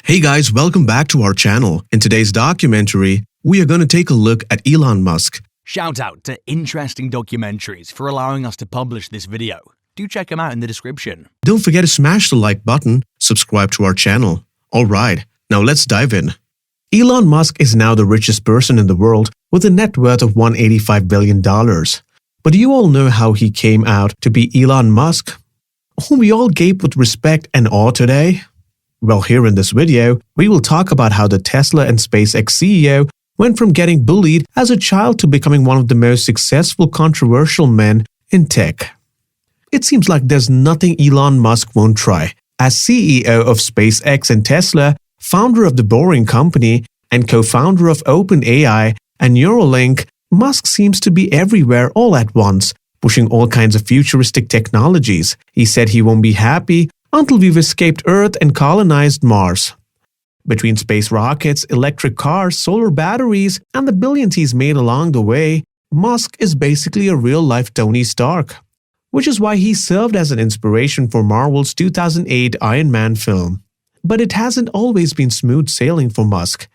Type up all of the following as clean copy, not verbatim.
Hey guys, welcome back to our channel. In today's documentary, we are going to take a look at Elon Musk. Shout out to Interesting Documentaries for allowing us to publish this video. Do check them out in the description. Don't forget to smash the like button, subscribe to our channel. Alright, now let's dive in. Elon Musk is now the richest person in the world with a net worth of $185 billion. But do you all know how he came out to be Elon Musk, whom we all gape with respect and awe today? Well, here in this video, we will talk about how the Tesla and SpaceX CEO went from getting bullied as a child to becoming one of the most successful controversial men in tech. It seems like there's nothing Elon Musk won't try. As CEO of SpaceX and Tesla, founder of the Boring Company, and co-founder of OpenAI and Neuralink, Musk seems to be everywhere all at once, pushing all kinds of futuristic technologies. He said he won't be happy until we've escaped Earth and colonized Mars. Between space rockets, electric cars, solar batteries, and the billions he's made along the way, Musk is basically a real-life Tony Stark, which is why he served as an inspiration for Marvel's 2008 Iron Man film. But it hasn't always been smooth sailing for Musk.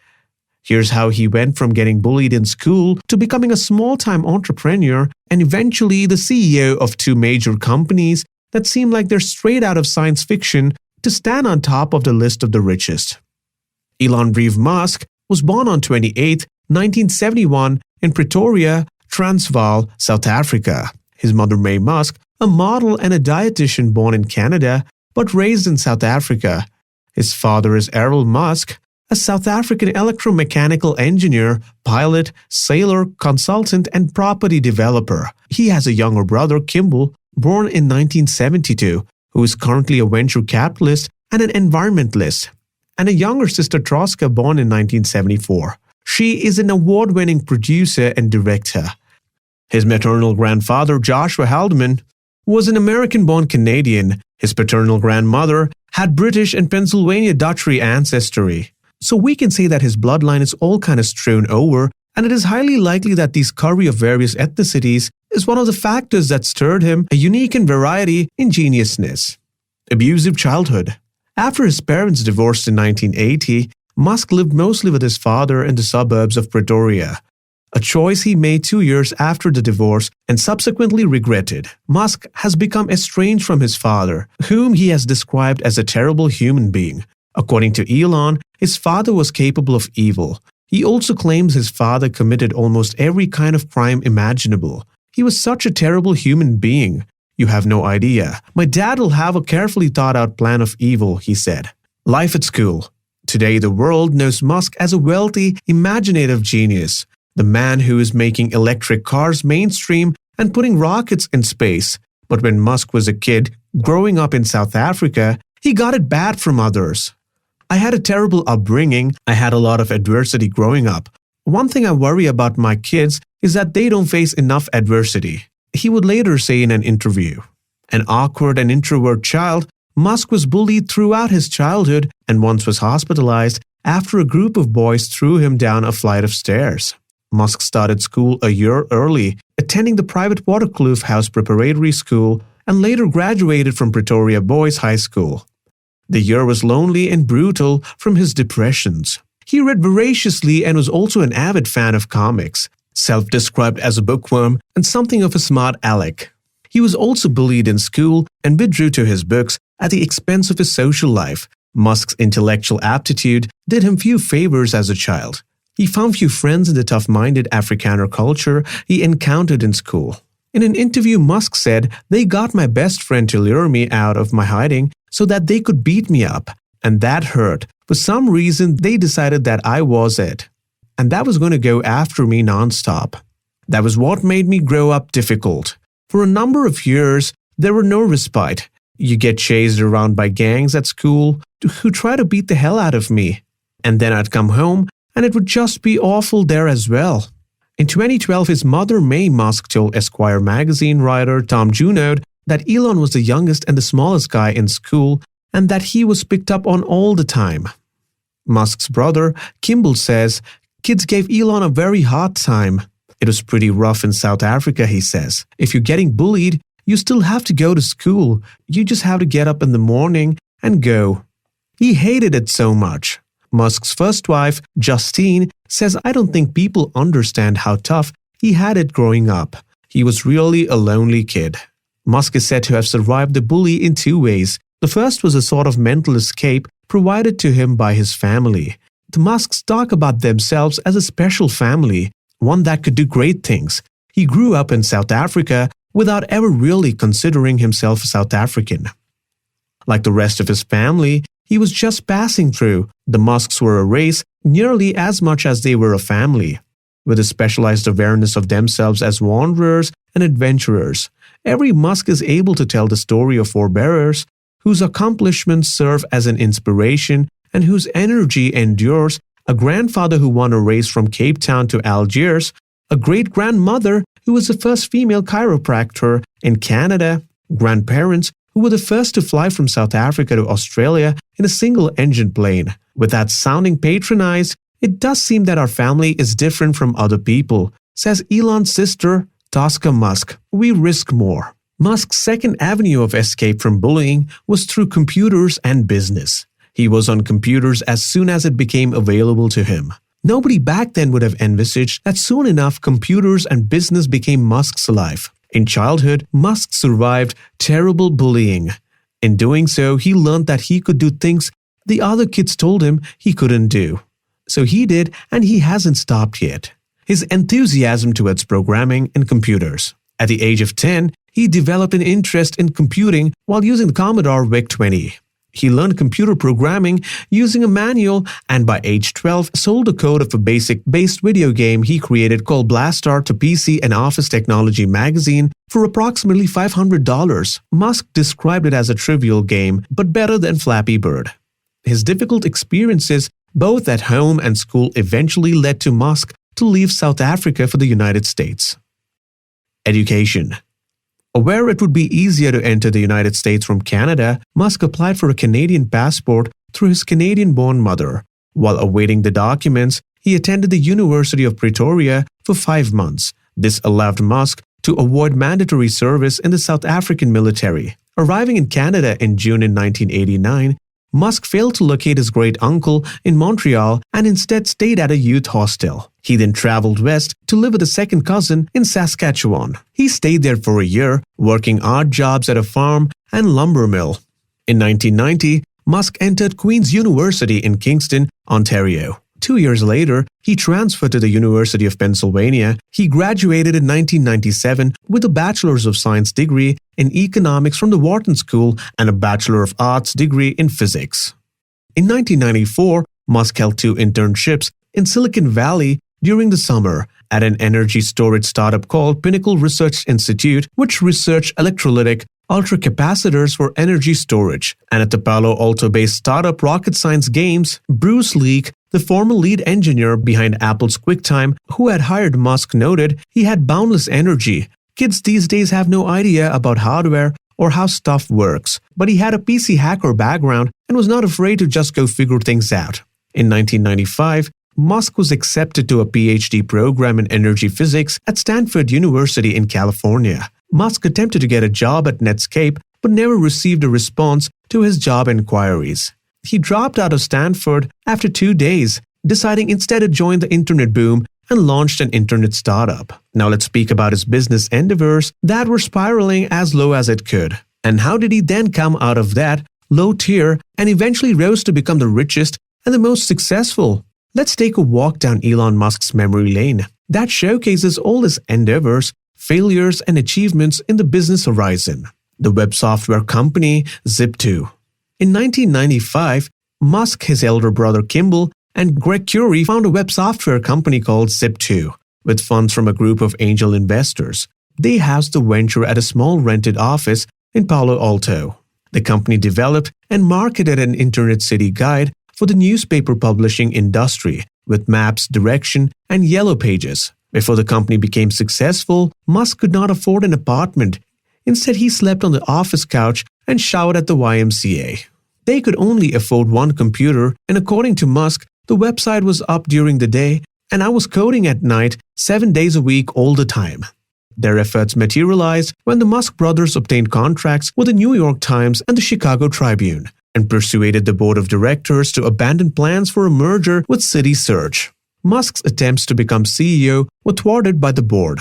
Here's how he went from getting bullied in school to becoming a small-time entrepreneur and eventually the CEO of two major companies that seem like they're straight out of science fiction to stand on top of the list of the richest. Elon Reeve Musk was born on 28, 1971 in Pretoria, Transvaal, South Africa. His mother May Musk, a model and a dietitian born in Canada but raised in South Africa. His father is Errol Musk, a South African electromechanical engineer, pilot, sailor, consultant, and property developer. He has a younger brother, Kimball, born in 1972, who is currently a venture capitalist and an environmentalist, and a younger sister, Troska, born in 1974. She is an award-winning producer and director. His maternal grandfather, Joshua Haldeman, was an American-born Canadian. His paternal grandmother had British and Pennsylvania Dutchy ancestry. So we can say that his bloodline is all kind of strewn over, and it is highly likely that these curry of various ethnicities is one of the factors that stirred him a unique and variety in geniusness. Abusive childhood. After his parents divorced in 1980, Musk lived mostly with his father in the suburbs of Pretoria, a choice he made 2 years after the divorce and subsequently regretted. Musk has become estranged from his father, whom he has described as a terrible human being. According to Elon, his father was capable of evil. He also claims his father committed almost every kind of crime imaginable. He was such a terrible human being. You have no idea. My dad will have a carefully thought out plan of evil, he said. Life at school. Today, the world knows Musk as a wealthy, imaginative genius. The man who is making electric cars mainstream and putting rockets in space. But when Musk was a kid, growing up in South Africa, he got it bad from others. I had a terrible upbringing. I had a lot of adversity growing up. One thing I worry about my kids is that they don't face enough adversity, he would later say in an interview. An awkward and introvert child, Musk was bullied throughout his childhood and once was hospitalized after a group of boys threw him down a flight of stairs. Musk started school a year early, attending the private Waterkloof House Preparatory School and later graduated from Pretoria Boys High School. The year was lonely and brutal from his depressions. He read voraciously and was also an avid fan of comics, self-described as a bookworm and something of a smart aleck. He was also bullied in school and withdrew to his books at the expense of his social life. Musk's intellectual aptitude did him few favors as a child. He found few friends in the tough-minded Afrikaner culture he encountered in school. In an interview, Musk said, "They got my best friend to lure me out of my hiding so that they could beat me up, and that hurt. For some reason, they decided that I was it, and that was going to go after me nonstop. That was what made me grow up difficult. For a number of years, there were no respite. You get chased around by gangs at school who try to beat the hell out of me. And then I'd come home, and it would just be awful there as well." In 2012, his mother May Musk told Esquire magazine writer Tom Junod that Elon was the youngest and the smallest guy in school and that he was picked up on all the time. Musk's brother, Kimball, says, "Kids gave Elon a very hard time. It was pretty rough in South Africa," he says. "If you're getting bullied, you still have to go to school. You just have to get up in the morning and go." He hated it so much. Musk's first wife, Justine, says, "I don't think people understand how tough he had it growing up. He was really a lonely kid." Musk is said to have survived the bully in two ways. The first was a sort of mental escape provided to him by his family. The Musks talk about themselves as a special family, one that could do great things. He grew up in South Africa without ever really considering himself South African. Like the rest of his family, he was just passing through. The Musks were a race nearly as much as they were a family, with a specialized awareness of themselves as wanderers and adventurers. Every Musk is able to tell the story of forebears whose accomplishments serve as an inspiration and whose energy endures: a grandfather who won a race from Cape Town to Algiers, a great-grandmother who was the first female chiropractor in Canada, grandparents who were the first to fly from South Africa to Australia in a single-engine plane. Without sounding patronized, it does seem that our family is different from other people, says Elon's sister, Tosca Musk. We risk more. Musk's second avenue of escape from bullying was through computers and business. He was on computers as soon as it became available to him. Nobody back then would have envisaged that soon enough computers and business became Musk's life. In childhood, Musk survived terrible bullying. In doing so, he learned that he could do things the other kids told him he couldn't do. So he did, and he hasn't stopped yet. His enthusiasm towards programming and computers. At the age of 10, he developed an interest in computing while using the Commodore VIC-20. He learned computer programming using a manual, and by age 12 sold the code of a basic-based video game he created called Blastar to PC and Office Technology magazine for approximately $500. Musk described it as a trivial game, but better than Flappy Bird. His difficult experiences, both at home and school, eventually led to Musk to leave South Africa for the United States. Education. Aware it would be easier to enter the United States from Canada, Musk applied for a Canadian passport through his Canadian-born mother. While awaiting the documents, he attended the University of Pretoria for 5 months. This allowed Musk to avoid mandatory service in the South African military. Arriving in Canada in June 1989, Musk failed to locate his great-uncle in Montreal and instead stayed at a youth hostel. He then traveled west to live with a second cousin in Saskatchewan. He stayed there for a year, working odd jobs at a farm and lumber mill. In 1990, Musk entered Queen's University in Kingston, Ontario. 2 years later, he transferred to the University of Pennsylvania. He graduated in 1997 with a Bachelor's of Science degree in economics from the Wharton School and a Bachelor of Arts degree in physics. In 1994, Musk held 2 internships in Silicon Valley during the summer at an energy storage startup called Pinnacle Research Institute, which researched electrolytic ultracapacitors for energy storage, and at the Palo Alto-based startup Rocket Science Games. Bruce Leak, the former lead engineer behind Apple's QuickTime, who had hired Musk, noted he had boundless energy. Kids these days have no idea about hardware or how stuff works, but he had a PC hacker background and was not afraid to just go figure things out. In 1995, Musk was accepted to a PhD program in energy physics at Stanford University in California. Musk attempted to get a job at Netscape but never received a response to his job inquiries. He dropped out of Stanford after 2 days, deciding instead to join the internet boom and launched an internet startup. Now let's speak about his business endeavors that were spiraling as low as it could. And how did he then come out of that low tier and eventually rose to become the richest and the most successful? Let's take a walk down Elon Musk's memory lane that showcases all his endeavors, failures, and achievements in the business horizon. The web software company Zip2. In 1995, Musk, his elder brother Kimball, and Greg Curie found a web software company called Zip2 with funds from a group of angel investors. They housed the venture at a small rented office in Palo Alto. The company developed and marketed an internet city guide for the newspaper publishing industry with maps, direction, and yellow pages. Before the company became successful, Musk could not afford an apartment. Instead, he slept on the office couch and showered at the YMCA. They could only afford one computer, and according to Musk, the website was up during the day, and I was coding at night 7 days a week all the time. Their efforts materialized when the Musk brothers obtained contracts with the New York Times and the Chicago Tribune. and persuaded the board of directors to abandon plans for a merger with CitySearch. Musk's attempts to become CEO were thwarted by the board.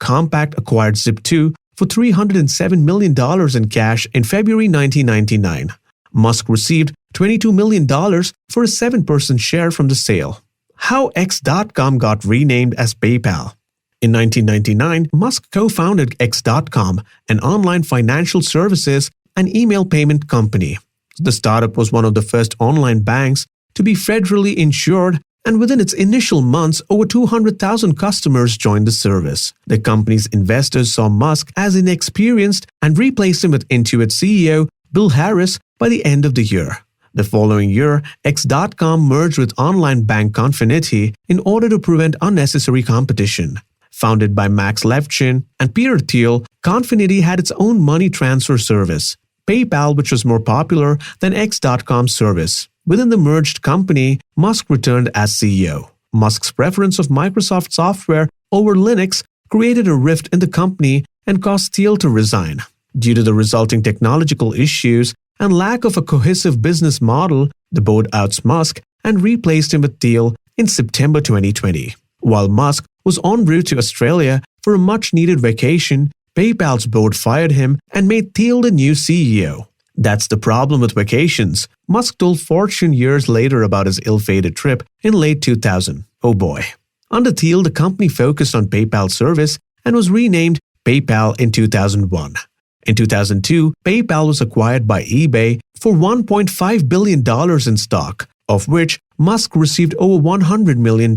Compaq acquired Zip2 for $307 million in cash in February 1999. Musk received $22 million for a 7% share from the sale. How X.com got renamed as PayPal. In 1999, Musk co-founded X.com, an online financial services and email payment company. The startup was one of the first online banks to be federally insured, and within its initial months, over 200,000 customers joined the service. The company's investors saw Musk as inexperienced and replaced him with Intuit CEO Bill Harris by the end of the year. The following year, X.com merged with online bank Confinity in order to prevent unnecessary competition. Founded by Max Levchin and Peter Thiel, Confinity had its own money transfer service, PayPal, which was more popular than X.com's service. Within the merged company, Musk returned as CEO. Musk's preference of Microsoft software over Linux created a rift in the company and caused Thiel to resign. Due to the resulting technological issues and lack of a cohesive business model, the board outs Musk and replaced him with Thiel in September 2020. While Musk was en route to Australia for a much-needed vacation, PayPal's board fired him and made Thiel the new CEO. That's the problem with vacations, Musk told Fortune years later about his ill-fated trip in late 2000. Oh boy. Under Thiel, the company focused on PayPal service and was renamed PayPal in 2001. In 2002, PayPal was acquired by eBay for $1.5 billion in stock, of which Musk received over $100 million.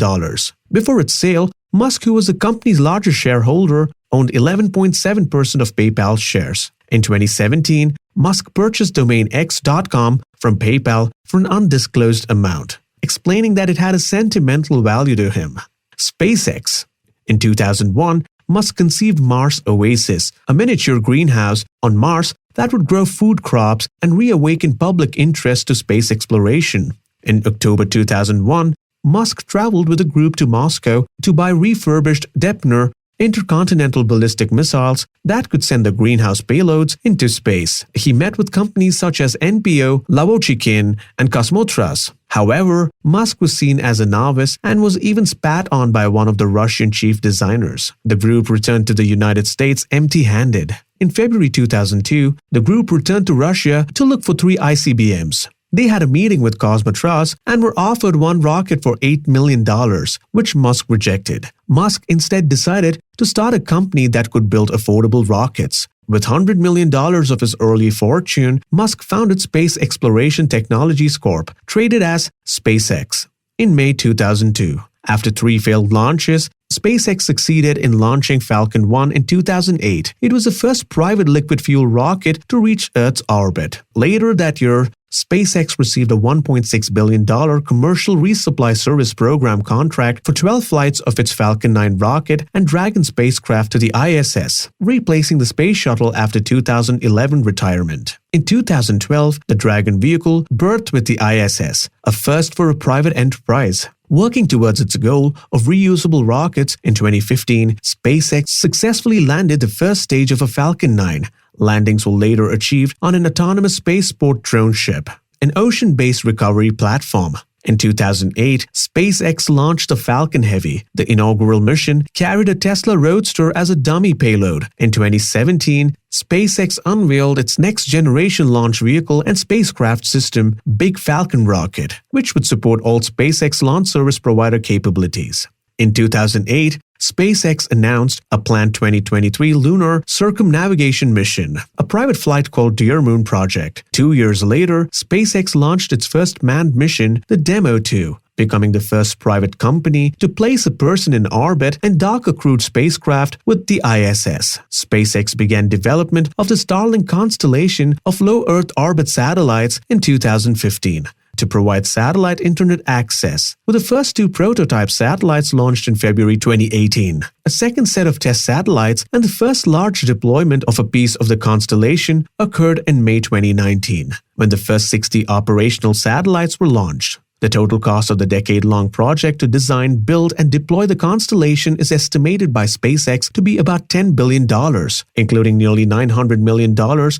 Before its sale, Musk, who was the company's largest shareholder, owned 11.7% of PayPal's shares. In 2017, Musk purchased domain X.com from PayPal for an undisclosed amount, explaining that it had a sentimental value to him. SpaceX. In 2001, Musk conceived Mars Oasis, a miniature greenhouse on Mars that would grow food crops and reawaken public interest to space exploration. In October 2001, Musk traveled with a group to Moscow to buy refurbished Depner intercontinental ballistic missiles that could send the greenhouse payloads into space. He met with companies such as NPO, Lavochkin, and Kosmotras. However, Musk was seen as a novice and was even spat on by one of the Russian chief designers. The group returned to the United States empty-handed. In February 2002, the group returned to Russia to look for 3 ICBMs. They had a meeting with Kosmotras and were offered one rocket for $8 million, which Musk rejected. Musk instead decided to start a company that could build affordable rockets. With $100 million of his early fortune, Musk founded Space Exploration Technologies Corp., traded as SpaceX, in May 2002. After 3 failed launches, SpaceX succeeded in launching Falcon 1 in 2008. It was the first private liquid fuel rocket to reach Earth's orbit. Later that year, SpaceX received a $1.6 billion commercial resupply service program contract for 12 flights of its Falcon 9 rocket and Dragon spacecraft to the ISS, replacing the space shuttle after 2011 retirement. In 2012, the Dragon vehicle berthed with the ISS, a first for a private enterprise. Working towards its goal of reusable rockets, in 2015, SpaceX successfully landed the first stage of a Falcon 9. Landings were later achieved on an autonomous spaceport drone ship, an ocean-based recovery platform. In 2008, SpaceX launched the Falcon Heavy. The inaugural mission carried a Tesla Roadster as a dummy payload. In 2017, SpaceX unveiled its next-generation launch vehicle and spacecraft system, Big Falcon rocket, which would support all SpaceX launch service provider capabilities. In 2008, SpaceX announced a planned 2023 lunar circumnavigation mission, a private flight called Dear Moon Project. 2 years later, SpaceX launched its first manned mission, the Demo 2, becoming the first private company to place a person in orbit and dock a crewed spacecraft with the ISS. SpaceX began development of the Starlink constellation of low Earth orbit satellites in 2015. To provide satellite internet access, with the first 2 prototype satellites launched in February 2018. A second set of test satellites and the first large deployment of a piece of the constellation occurred in May 2019, when the first 60 operational satellites were launched. The total cost of the decade-long project to design, build, and deploy the constellation is estimated by SpaceX to be about $10 billion, including nearly $900 million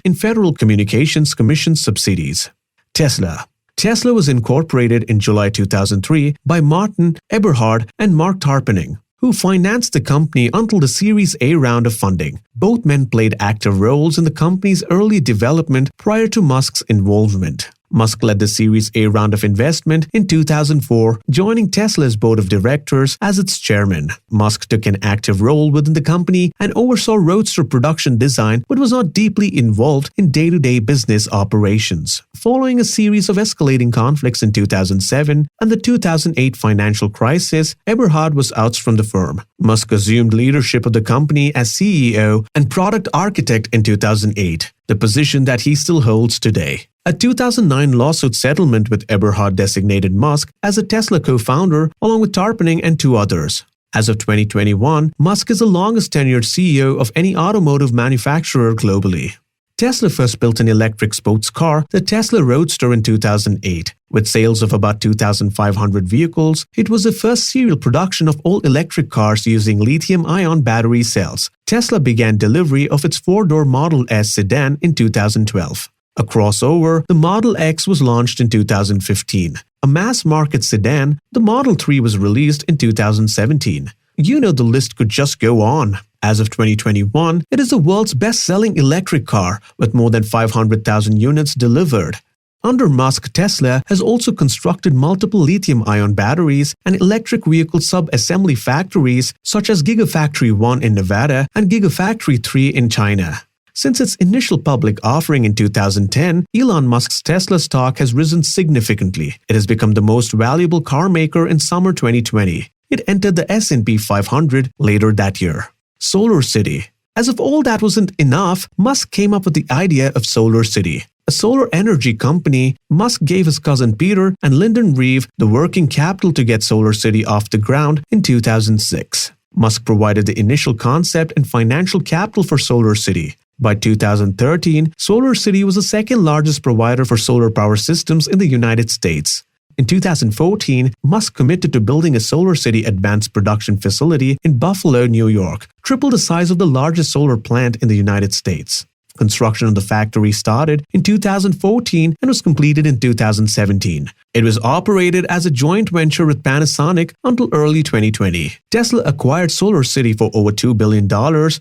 in Federal Communications Commission subsidies. Tesla. Tesla was incorporated in July 2003 by Martin Eberhard and Mark Tarpenning, who financed the company until the Series A round of funding. Both men played active roles in the company's early development prior to Musk's involvement. Musk led the Series A round of investment in 2004, joining Tesla's board of directors as its chairman. Musk took an active role within the company and oversaw Roadster production design, but was not deeply involved in day-to-day business operations. Following a series of escalating conflicts in 2007 and the 2008 financial crisis, Eberhard was ousted from the firm. Musk assumed leadership of the company as CEO and product architect in 2008, the position that he still holds today. A 2009 lawsuit settlement with Eberhard designated Musk as a Tesla co-founder along with Tarpenning and two others. As of 2021, Musk is the longest tenured CEO of any automotive manufacturer globally. Tesla first built an electric sports car, the Tesla Roadster, in 2008. With sales of about 2,500 vehicles, it was the first serial production of all electric cars using lithium-ion battery cells. Tesla began delivery of its four-door Model S sedan in 2012. A crossover, the Model X was launched in 2015. A mass-market sedan, the Model 3 was released in 2017. The list could just go on. As of 2021, it is the world's best-selling electric car with more than 500,000 units delivered. Under Musk, Tesla has also constructed multiple lithium-ion batteries and electric vehicle sub-assembly factories such as Gigafactory 1 in Nevada and Gigafactory 3 in China. Since its initial public offering in 2010, Elon Musk's Tesla stock has risen significantly. It has become the most valuable car maker in summer 2020. It entered the S&P 500 later that year. Solar City. As if all that wasn't enough, Musk came up with the idea of Solar City. A solar energy company, Musk gave his cousin Peter and Lyndon Reeve the working capital to get Solar City off the ground in 2006. Musk provided the initial concept and financial capital for Solar City. By 2013, Solar City was the second largest provider for solar power systems in the United States. In 2014, Musk committed to building a Solar City advanced production facility in Buffalo, New York, triple the size of the largest solar plant in the United States. Construction of the factory started in 2014 and was completed in 2017. It was operated as a joint venture with Panasonic until early 2020. Tesla acquired Solar City for over $2 billion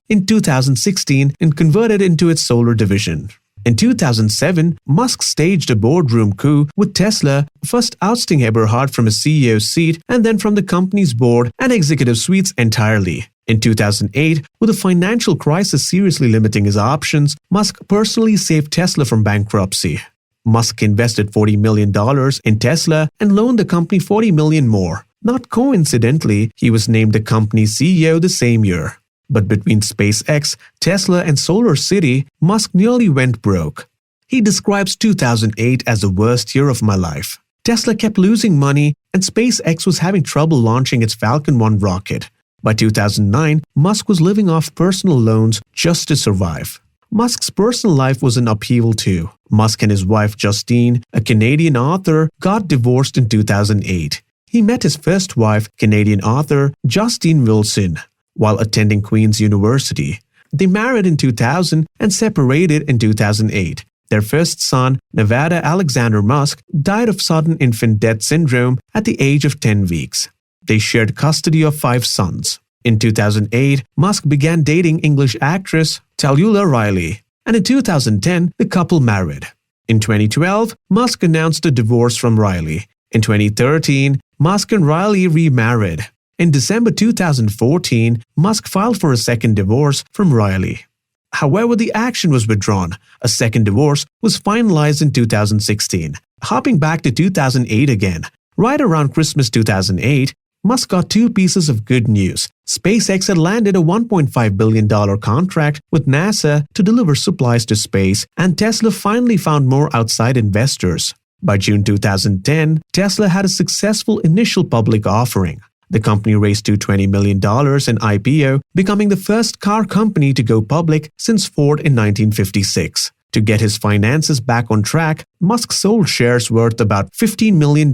in 2016 and converted it into its solar division. In 2007, Musk staged a boardroom coup with Tesla, first ousting Eberhard from his CEO seat and then from the company's board and executive suites entirely. In 2008, with the financial crisis seriously limiting his options, Musk personally saved Tesla from bankruptcy. Musk invested $40 million in Tesla and loaned the company $40 million more. Not coincidentally, he was named the company's CEO the same year. But between SpaceX, Tesla, and Solar City, Musk nearly went broke. He describes 2008 as the worst year of my life. Tesla kept losing money, and SpaceX was having trouble launching its Falcon 1 rocket. By 2009, Musk was living off personal loans just to survive. Musk's personal life was in upheaval too. Musk and his wife Justine, a Canadian author, got divorced in 2008. He met his first wife, Canadian author Justine Wilson, while attending Queen's University. They married in 2000 and separated in 2008. Their first son, Nevada Alexander Musk, died of sudden infant death syndrome at the age of 10 weeks. They shared custody of 5 sons. In 2008, Musk began dating English actress Talulah Riley, and in 2010, the couple married. In 2012, Musk announced a divorce from Riley. In 2013, Musk and Riley remarried. In December 2014, Musk filed for a second divorce from Riley. However, the action was withdrawn. A second divorce was finalized in 2016. Hopping back to 2008 again, right around Christmas 2008, Musk got 2 pieces of good news. SpaceX had landed a $1.5 billion contract with NASA to deliver supplies to space, and Tesla finally found more outside investors. By June 2010, Tesla had a successful initial public offering. The company raised $220 million in IPO, becoming the first car company to go public since Ford in 1956. To get his finances back on track, Musk sold shares worth about $15 million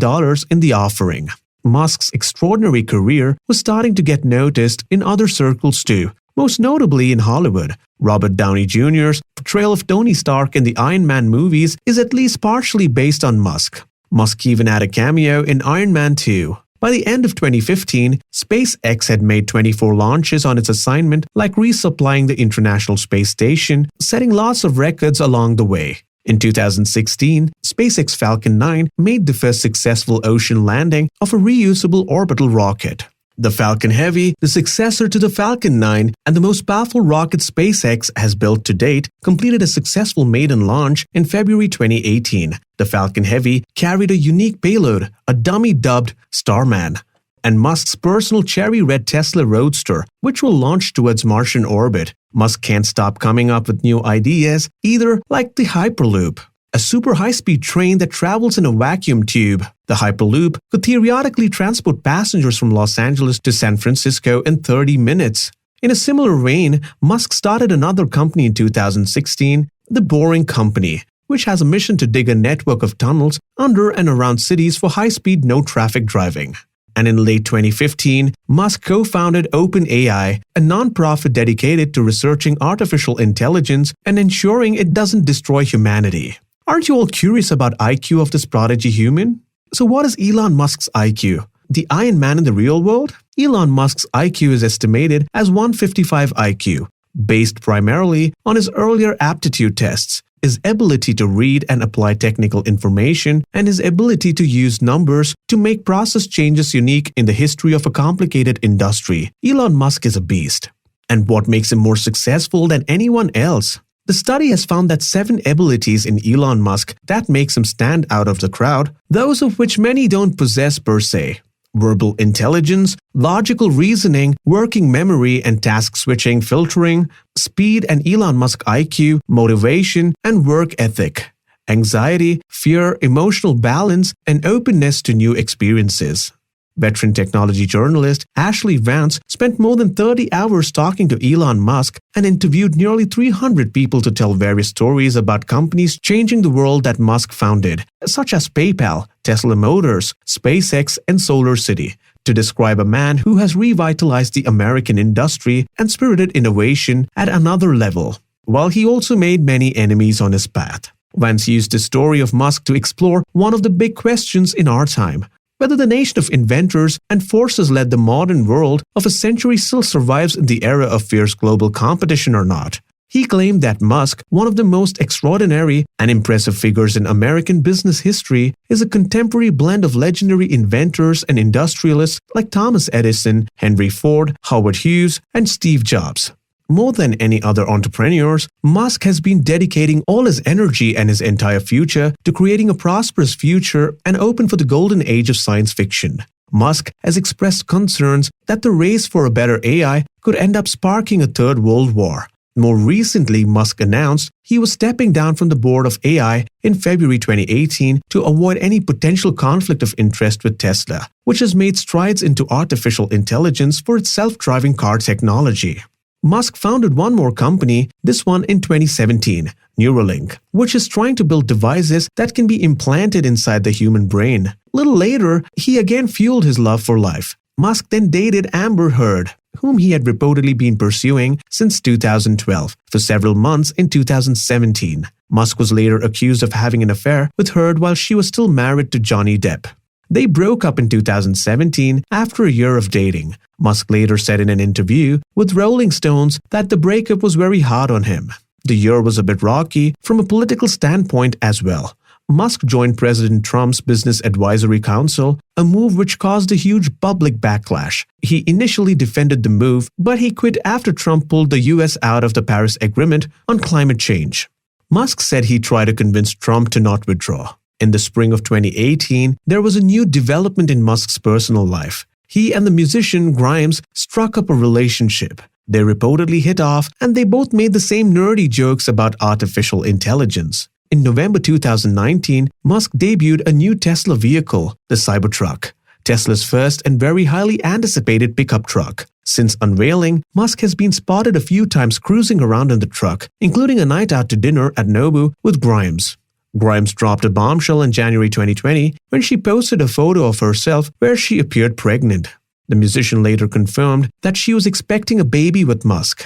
in the offering. Musk's extraordinary career was starting to get noticed in other circles too, most notably in Hollywood. Robert Downey Jr.'s portrayal of Tony Stark in the Iron Man movies is at least partially based on Musk. Musk even had a cameo in Iron Man 2. By the end of 2015, SpaceX had made 24 launches on its assignment, like resupplying the International Space Station, setting lots of records along the way. In 2016, SpaceX Falcon 9 made the first successful ocean landing of a reusable orbital rocket. The Falcon Heavy, the successor to the Falcon 9 and the most powerful rocket SpaceX has built to date, completed a successful maiden launch in February 2018. The Falcon Heavy carried a unique payload, a dummy dubbed Starman, and Musk's personal cherry red Tesla Roadster, which will launch towards Martian orbit. Musk can't stop coming up with new ideas, either, like the Hyperloop, a super high-speed train that travels in a vacuum tube. The Hyperloop could theoretically transport passengers from Los Angeles to San Francisco in 30 minutes. In a similar vein, Musk started another company in 2016, the Boring Company, which has a mission to dig a network of tunnels under and around cities for high-speed, no-traffic driving. And in late 2015, Musk co-founded OpenAI, a non-profit dedicated to researching artificial intelligence and ensuring it doesn't destroy humanity. Aren't you all curious about IQ of this prodigy human? So what is Elon Musk's IQ? The Iron Man in the real world? Elon Musk's IQ is estimated as 155 IQ, based primarily on his earlier aptitude tests, his ability to read and apply technical information, and his ability to use numbers to make process changes unique in the history of a complicated industry. Elon Musk is a beast. And what makes him more successful than anyone else? The study has found that 7 abilities in Elon Musk that makes him stand out of the crowd, those of which many don't possess per se. Verbal intelligence, logical reasoning, working memory and task switching filtering, speed and Elon Musk IQ, motivation and work ethic, anxiety, fear, emotional balance, and openness to new experiences. Veteran technology journalist Ashley Vance spent more than 30 hours talking to Elon Musk and interviewed nearly 300 people to tell various stories about companies changing the world that Musk founded, such as PayPal, Tesla Motors, SpaceX, and SolarCity, to describe a man who has revitalized the American industry and spirited innovation at another level, while he also made many enemies on his path. Vance used the story of Musk to explore one of the big questions in our time: whether the nation of inventors and forces led the modern world of a century still survives in the era of fierce global competition or not. He claimed that Musk, one of the most extraordinary and impressive figures in American business history, is a contemporary blend of legendary inventors and industrialists like Thomas Edison, Henry Ford, Howard Hughes, and Steve Jobs. More than any other entrepreneurs, Musk has been dedicating all his energy and his entire future to creating a prosperous future and open for the golden age of science fiction. Musk has expressed concerns that the race for a better AI could end up sparking a third world war. More recently, Musk announced he was stepping down from the board of AI in February 2018 to avoid any potential conflict of interest with Tesla, which has made strides into artificial intelligence for its self-driving car technology. Musk founded one more company, this one in 2017, Neuralink, which is trying to build devices that can be implanted inside the human brain. Little later, he again fueled his love for life. Musk then dated Amber Heard, whom he had reportedly been pursuing since 2012, for several months in 2017. Musk was later accused of having an affair with Heard while she was still married to Johnny Depp. They broke up in 2017 after a year of dating. Musk later said in an interview with Rolling Stones that the breakup was very hard on him. The year was a bit rocky from a political standpoint as well. Musk joined President Trump's Business Advisory Council, a move which caused a huge public backlash. He initially defended the move, but he quit after Trump pulled the US out of the Paris Agreement on climate change. Musk said he tried to convince Trump to not withdraw. In the spring of 2018, there was a new development in Musk's personal life. He and the musician Grimes struck up a relationship. They reportedly hit off, and they both made the same nerdy jokes about artificial intelligence. In November 2019, Musk debuted a new Tesla vehicle, the Cybertruck, Tesla's first and very highly anticipated pickup truck. Since unveiling, Musk has been spotted a few times cruising around in the truck, including a night out to dinner at Nobu with Grimes. Grimes dropped a bombshell in January 2020 when she posted a photo of herself where she appeared pregnant. The musician later confirmed that she was expecting a baby with Musk.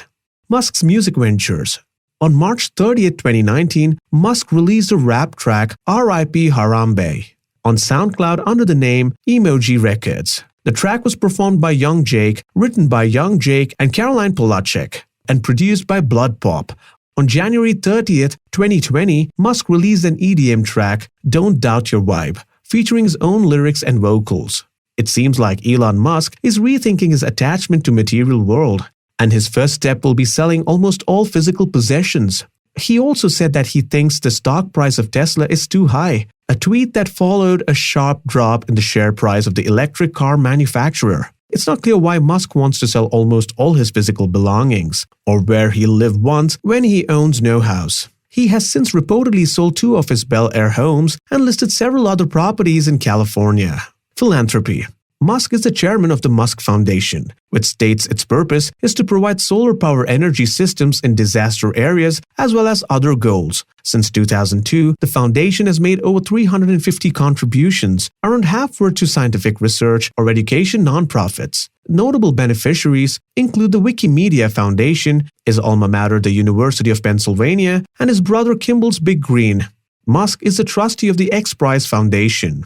Musk's music ventures. On March 30, 2019, Musk released a rap track R.I.P. Harambe on SoundCloud under the name Emoji Records. The track was performed by Young Jake, written by Young Jake and Caroline Polacek, and produced by Blood Pop. On January 30th, 2020, Musk released an EDM track, Don't Doubt Your Vibe, featuring his own lyrics and vocals. It seems like Elon Musk is rethinking his attachment to material world, and his first step will be selling almost all physical possessions. He also said that he thinks the stock price of Tesla is too high, a tweet that followed a sharp drop in the share price of the electric car manufacturer. It's not clear why Musk wants to sell almost all his physical belongings, or where he lived once when he owns no house. He has since reportedly sold 2 of his Bel Air homes and listed several other properties in California. Philanthropy. Musk is the chairman of the Musk Foundation, which states its purpose is to provide solar power energy systems in disaster areas as well as other goals. Since 2002, the foundation has made over 350 contributions, around half were to scientific research or education nonprofits. Notable beneficiaries include the Wikimedia Foundation, his alma mater, the University of Pennsylvania, and his brother Kimball's Big Green. Musk is the trustee of the X Prize Foundation.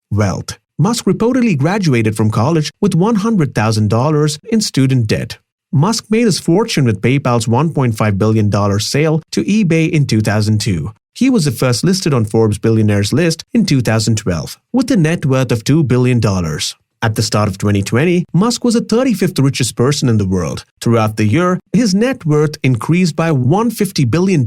Wealth. Musk reportedly graduated from college with $100,000 in student debt. Musk made his fortune with PayPal's $1.5 billion sale to eBay in 2002. He was the first listed on Forbes billionaires list in 2012, with a net worth of $2 billion. At the start of 2020, Musk was the 35th richest person in the world. Throughout the year, his net worth increased by $150 billion,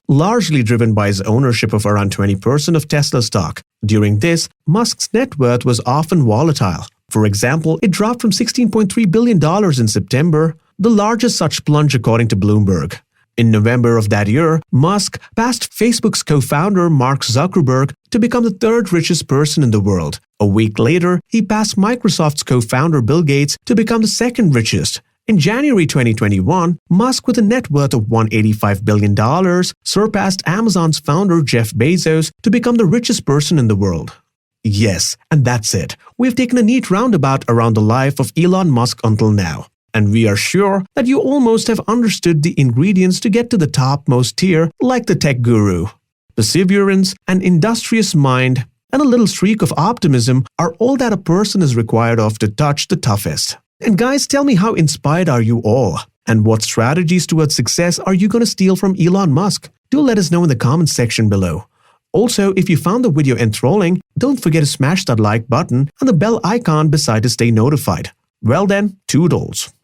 largely driven by his ownership of around 20% of Tesla stock. During this, Musk's net worth was often volatile. For example, it dropped from $16.3 billion in September, the largest such plunge according to Bloomberg. In November of that year, Musk passed Facebook's co-founder Mark Zuckerberg to become the 3rd richest person in the world. A week later, he passed Microsoft's co-founder Bill Gates to become the 2nd richest. In January 2021, Musk, with a net worth of $185 billion, surpassed Amazon's founder Jeff Bezos to become the richest person in the world. Yes, and that's it. We've taken a neat roundabout around the life of Elon Musk until now. And we are sure that you almost have understood the ingredients to get to the topmost tier like the tech guru. Perseverance, an industrious mind, and a little streak of optimism are all that a person is required of to touch the toughest. And guys, tell me, how inspired are you all? And what strategies towards success are you going to steal from Elon Musk? Do let us know in the comments section below. Also, if you found the video enthralling, don't forget to smash that like button and the bell icon beside to stay notified. Well then, toodles.